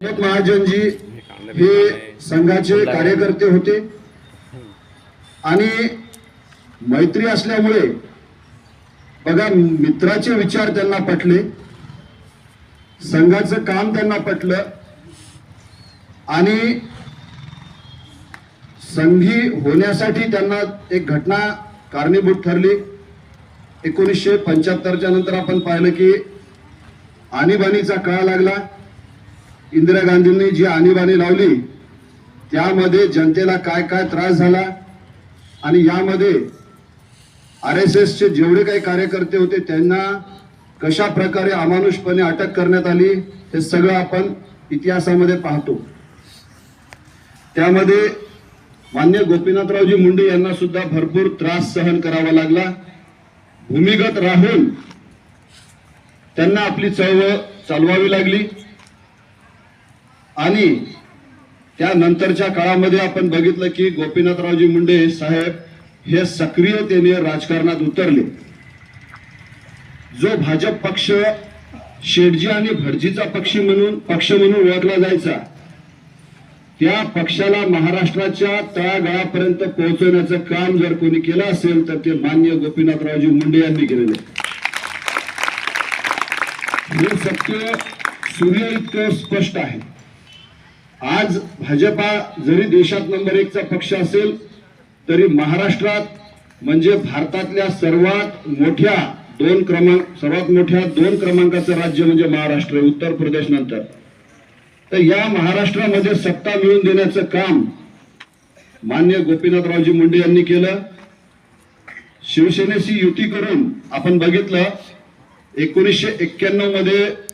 महाजनजी हे संघाचे कार्यकर्ते होते आणि मैत्री असल्यामुळे बघा मित्राचे विचार त्यांना पटले, संघाचं काम त्यांना पटलं आणि संघी होण्यासाठी त्यांना एक घटना कारणीभूत ठरली। 1975च्या नंतर आपण पाहिलं की आणीबाणीचा काळ लागला। इंदिरा गांधींनी जी आणीबाणी लावली त्यामध्ये जनतेला काय काय त्रास झाला आणि यामध्ये RSS चे जेवढे काही कार्यकर्ते होते त्यांना कशा प्रकारे अमानुषपणे अटक करण्यात आली हे सगळं आपण इतिहासामध्ये पाहतो। त्यामध्ये माननीय गोपीनाथरावजी मुंडे यांना सुद्धा भरपूर त्रास सहन करावा लागला। भूमिगत राहून त्यांना आपली चळवळ चालवावी लागली आणि त्यानंतरच्या काळामध्ये आपण बघितलं की गोपीनाथरावजी मुंडे साहेब हे सक्रियतेने राजकारणात उतरले। जो भाजप पक्ष शेटजी आणि भटजीचा पक्ष म्हणून ओळखला जायचा त्या पक्षाला महाराष्ट्राच्या तळागाळापर्यंत पोहोचवण्याचं काम जर कोणी केलं असेल तर ते माननीय गोपीनाथरावजी मुंडे यांनी केलेले। हे सत्य सूर्य इतकं स्पष्ट आहे। आज भाजपा जरी देशात नंबर 1 चा पक्ष असेल तरी महाराष्ट्रात म्हणजे भारतातल्या सर्वात मोठ्या दोन क्रमांकाचं राज्य म्हणजे महाराष्ट्र, उत्तर प्रदेश नंतर। तर या महाराष्ट्रामध्ये सत्ता मिळवून देण्याचं काम माननीय गोपीनाथरावजी मुंडे यांनी केलं। शिवसेनेशी युती करून आपण बघितलं 1991 मध्ये